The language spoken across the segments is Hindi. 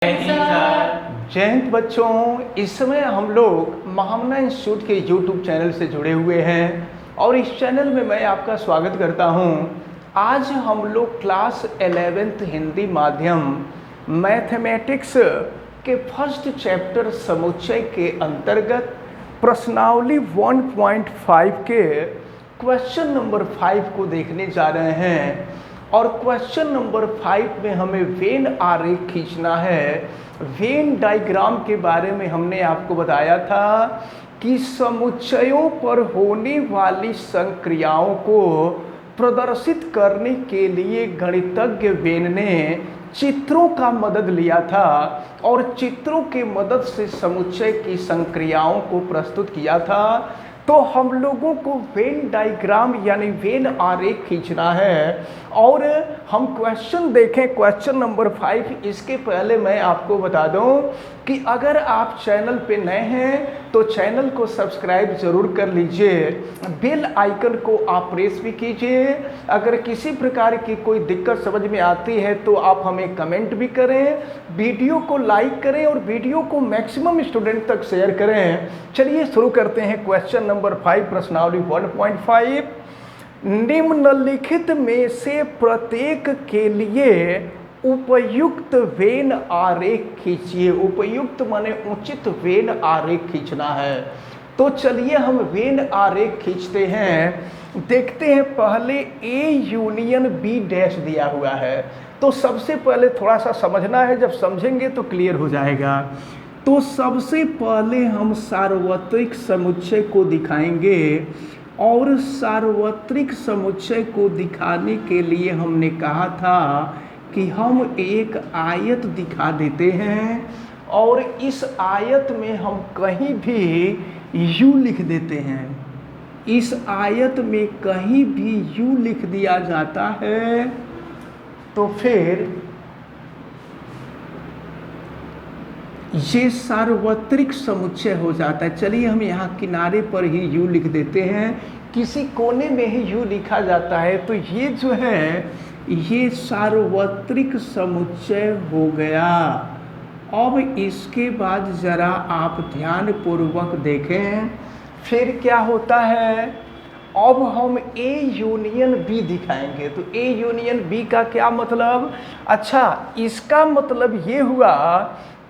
जय हिंद बच्चों। इस समय हम लोग महामना इंस्टीट्यूट के यूट्यूब चैनल से जुड़े हुए हैं और इस चैनल में मैं आपका स्वागत करता हूं। आज हम लोग क्लास 11th हिंदी माध्यम मैथमेटिक्स के फर्स्ट चैप्टर समुच्चय के अंतर्गत प्रश्नावली 1.5 के क्वेश्चन नंबर 5 को देखने जा रहे हैं और क्वेश्चन नंबर 5 में हमें वेन आरेख खींचना है। वेन डायग्राम के बारे में हमने आपको बताया था कि समुच्चयों पर होने वाली संक्रियाओं को प्रदर्शित करने के लिए गणितज्ञ वेन ने चित्रों का मदद लिया था और चित्रों के मदद से समुच्चय की संक्रियाओं को प्रस्तुत किया था। तो हम लोगों को वेन डायग्राम यानी वेन आरेख खींचना है और हम क्वेश्चन देखें क्वेश्चन नंबर 5। इसके पहले मैं आपको बता दूं कि अगर आप चैनल पे नए हैं तो चैनल को सब्सक्राइब जरूर कर लीजिए, बेल आइकन को आप प्रेस भी कीजिए। अगर किसी प्रकार की कोई दिक्कत समझ में आती है तो आप हमें कमेंट भी करें, वीडियो को लाइक करें और वीडियो को मैक्सिमम स्टूडेंट तक शेयर करें। चलिए शुरू करते हैं क्वेश्चन नंबर 5 प्रश्नावली 1.5। निम्नलिखित में से प्रत्येक के लिए उपयुक्त वेन आरेख खींचिए। उपयुक्त माने उचित वेन आरेख खींचना है। तो चलिए हम वेन आरेख खींचते हैं। देखते हैं पहले ए यूनियन बी डैश दिया हुआ है तो सबसे पहले थोड़ा सा समझना है, जब समझेंगे तो क्लियर हो जाएगा। तो सबसे पहले हम सार्वत्रिक समुच्चय को दिखाएंगे और सार्वत्रिक समुच्चय को दिखाने के लिए हमने कहा था कि हम एक आयत दिखा देते हैं और इस आयत में हम कहीं भी u लिख देते हैं। इस आयत में कहीं भी u लिख दिया जाता है तो फिर ये सार्वत्रिक समुच्चय हो जाता है। चलिए हम यहाँ किनारे पर ही u लिख देते हैं, किसी कोने में ही u लिखा जाता है तो ये जो है ये सार्वत्रिक समुच्चय हो गया। अब इसके बाद ज़रा आप ध्यान पूर्वक देखें फिर क्या होता है। अब हम ए यूनियन बी दिखाएंगे। तो ए यूनियन बी का क्या मतलब? अच्छा, इसका मतलब ये हुआ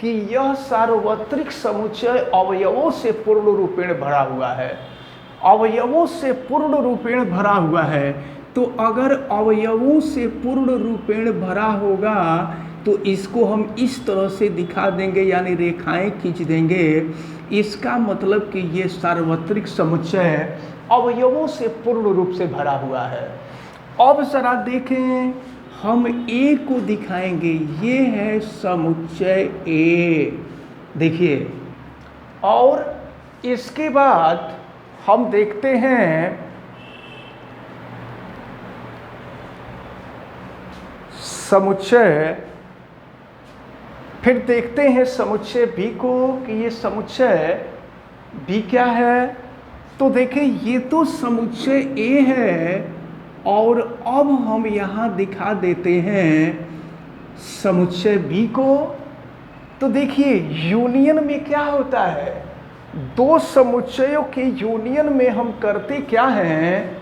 कि यह सार्वत्रिक समुच्चय अवयवों से पूर्ण रूपेण भरा हुआ है। अवयवों से पूर्ण रूपेण भरा हुआ है। तो अगर अवयवों से पूर्ण रूपेण भरा होगा तो इसको हम इस तरह से दिखा देंगे यानी रेखाएं खींच देंगे। इसका मतलब कि ये सार्वत्रिक समुच्चय अवयवों से पूर्ण रूप से भरा हुआ है। अब जरा देखें, हम ए को दिखाएंगे, ये है समुच्चय ए, देखिए। और इसके बाद हम देखते हैं समुच्चय, फिर देखते हैं समुच्चय बी को कि ये समुच्चय बी क्या है। तो देखिए ये तो समुच्चय ए है और अब हम यहाँ दिखा देते हैं समुच्चय बी को। तो देखिए यूनियन में क्या होता है, दो समुच्चयों के यूनियन में हम करते क्या हैं।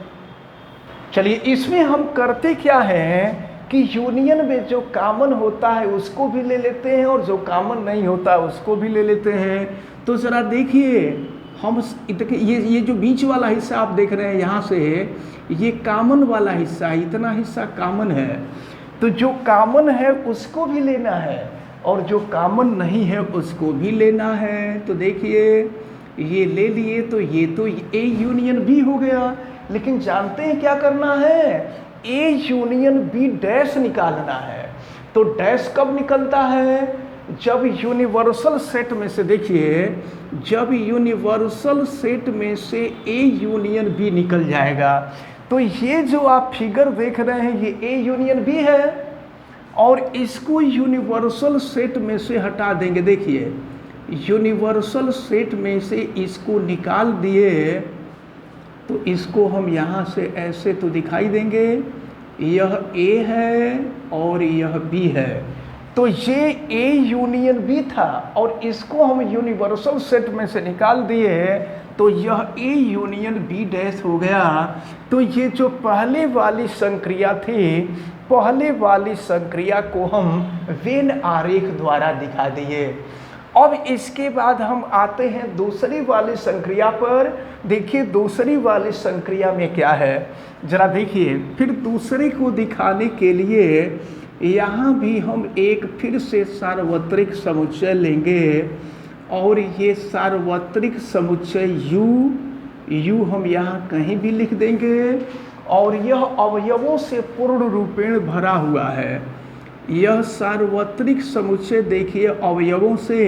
चलिए इसमें हम करते क्या हैं कि यूनियन में जो कॉमन होता है उसको भी ले लेते हैं और जो कॉमन नहीं होता उसको भी ले लेते हैं। तो ज़रा देखिए हम ये जो बीच वाला हिस्सा आप देख रहे हैं यहाँ से, ये कॉमन वाला हिस्सा, इतना हिस्सा कॉमन है। तो जो कॉमन है उसको भी लेना है और जो कॉमन नहीं है उसको भी लेना है। तो देखिए ये ले लिए तो ये तो ए यूनियन बी हो गया। लेकिन जानते हैं क्या करना है, ए यूनियन बी डैश निकालना है। तो डैश कब निकलता है, जब यूनिवर्सल सेट में से, देखिए जब यूनिवर्सल सेट में से ए यूनियन बी निकल जाएगा। तो ये जो आप फिगर देख रहे हैं ये ए यूनियन बी है और इसको यूनिवर्सल सेट में से हटा देंगे। देखिए यूनिवर्सल सेट में से इसको निकाल दिए तो इसको हम यहाँ से ऐसे तो दिखाई देंगे, यह ए है और यह बी है। तो ये ए यूनियन बी था और इसको हम यूनिवर्सल सेट में से निकाल दिए तो यह ए यूनियन बी डैश हो गया। तो ये जो पहले वाली संक्रिया थी, पहले वाली संक्रिया को हम वेन आरेख द्वारा दिखा दिए। अब इसके बाद हम आते हैं दूसरी वाली संक्रिया पर। देखिए दूसरी वाली संक्रिया में क्या है, जरा देखिए। फिर दूसरे को दिखाने के लिए यहाँ भी हम एक फिर से सार्वत्रिक समुच्चय लेंगे और ये सार्वत्रिक समुच्चय U हम यहाँ कहीं भी लिख देंगे और यह अवयवों से पूर्ण रूपेण भरा हुआ है। यह सार्वत्रिक समुच्चय देखिए अवयवों से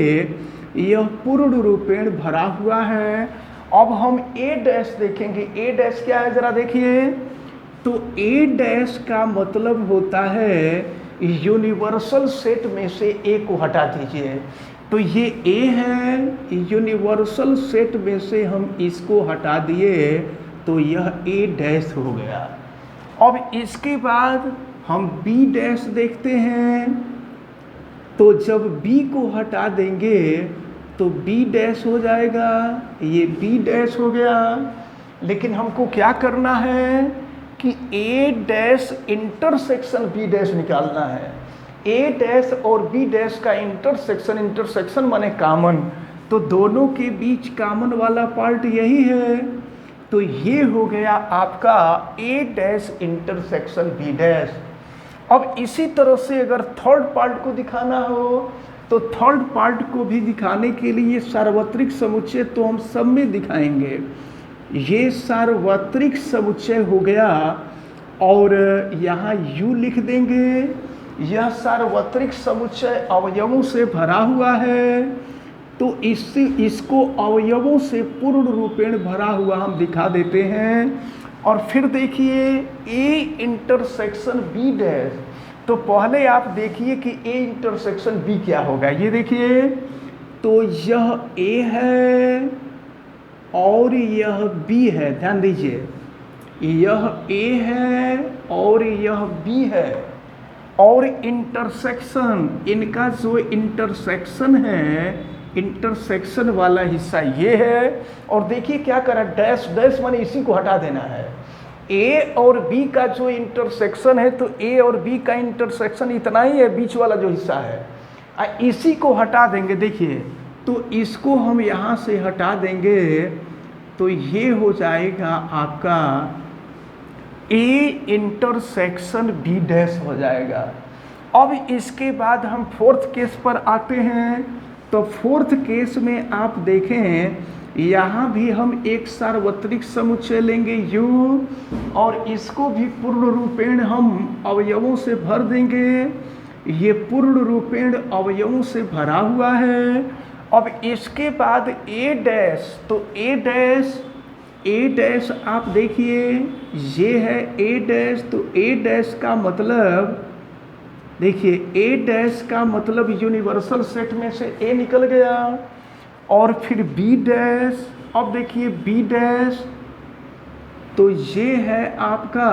यह पूर्ण रूपेण भरा हुआ है। अब हम A डैश देखेंगे। A डैश क्या है जरा देखिए। तो A डैश का मतलब होता है यूनिवर्सल सेट में से A को हटा दीजिए। तो ये A है, यूनिवर्सल सेट में से हम इसको हटा दिए तो यह A डैश हो गया। अब इसके बाद हम B डैश देखते हैं। तो जब B को हटा देंगे तो B डैश हो जाएगा, ये B डैश हो गया। लेकिन हमको क्या करना है कि A dash intersection B dash निकालना है। A डैश और B डैश का इंटरसेक्शन माने कॉमन, तो दोनों के बीच कॉमन वाला पार्ट यही है। तो ये हो गया आपका A dash intersection B dash. अब इसी तरह से अगर थर्ड पार्ट को दिखाना हो तो थर्ड पार्ट को भी दिखाने के लिए सार्वत्रिक समुच्चय तो हम सब में दिखाएंगे। ये सार्वत्रिक समुच्चय हो गया और यहाँ U लिख देंगे। यह सार्वत्रिक समुच्चय अवयवों से भरा हुआ है, तो इसको अवयवों से पूर्ण रूपेण भरा हुआ हम दिखा देते हैं। और फिर देखिए A इंटरसेक्शन B डैश। तो पहले आप देखिए कि A इंटरसेक्शन B क्या होगा। ये देखिए तो यह A है और यह B है। ध्यान दीजिए यह A है और यह B है और इंटरसेक्शन, इनका जो इंटरसेक्शन है, इंटरसेक्शन वाला हिस्सा ये है। और देखिए क्या करा, डैश डैश माने इसी को हटा देना है। A और B का जो इंटरसेक्शन है तो A और B का इंटरसेक्शन इतना ही है, बीच वाला जो हिस्सा है इसी को हटा देंगे। देखिए तो इसको हम यहाँ से हटा देंगे तो ये हो जाएगा आपका A इंटरसेक्शन B डैश हो जाएगा। अब इसके बाद हम फोर्थ केस पर आते हैं। तो फोर्थ केस में आप देखें यहाँ भी हम एक सार्वत्रिक समुच्चय लेंगे U और इसको भी पूर्ण रूपेण हम अवयवों से भर देंगे। ये पूर्ण रूपेण अवयवों से भरा हुआ है। अब इसके बाद A डैश, तो A डैश आप देखिए ये है A डैश। तो A डैश का मतलब देखिए A डैश का मतलब यूनिवर्सल सेट में से A निकल गया। और फिर B डैश, अब देखिए B डैश, तो ये है आपका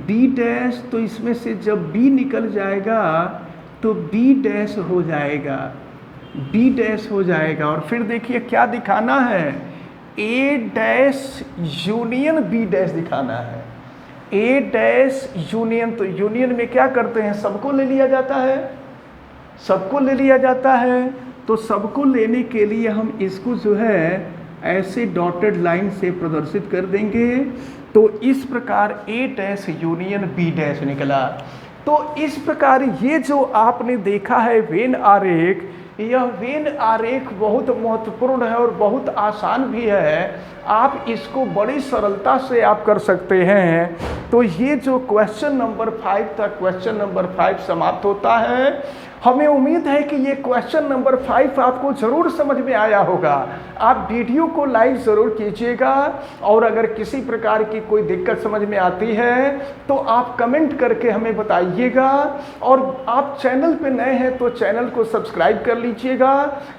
B डैश। तो इसमें से जब B निकल जाएगा तो B डैश हो जाएगा, B डैश हो जाएगा। और फिर देखिए क्या दिखाना है, A dash union B dash दिखाना है। A डैश यूनियन, तो यूनियन में क्या करते हैं, सबको ले लिया जाता है, सबको ले लिया जाता है। तो सबको लेने के लिए हम इसको जो है ऐसे डॉटेड लाइन से प्रदर्शित कर देंगे। तो इस प्रकार A dash union B dash निकला। तो इस प्रकार ये जो आपने देखा है वेन आरेख, यह वेन आरेख बहुत महत्वपूर्ण है और बहुत आसान भी है। आप इसको बड़ी सरलता से आप कर सकते हैं। तो ये जो क्वेश्चन नंबर 5 था, क्वेश्चन नंबर 5 समाप्त होता है। हमें उम्मीद है कि ये क्वेश्चन नंबर 5 आपको ज़रूर समझ में आया होगा। आप वीडियो को लाइक ज़रूर कीजिएगा और अगर किसी प्रकार की कोई दिक्कत समझ में आती है तो आप कमेंट करके हमें बताइएगा। और आप चैनल पे नए हैं तो चैनल को सब्सक्राइब कर लीजिएगा।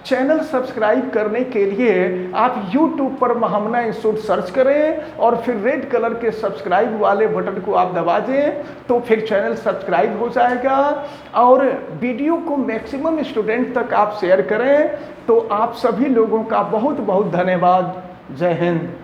चैनल सब्सक्राइब करने के लिए आप यूट्यूब पर महामना इंस्टीट्यूट सर्च करें और फिर रेड कलर के सब्सक्राइब वाले बटन को आप दबा दें तो फिर चैनल सब्सक्राइब हो जाएगा। और वीडियो वीडियो को मैक्सिमम स्टूडेंट तक आप शेयर करें। तो आप सभी लोगों का बहुत बहुत धन्यवाद। जय हिंद।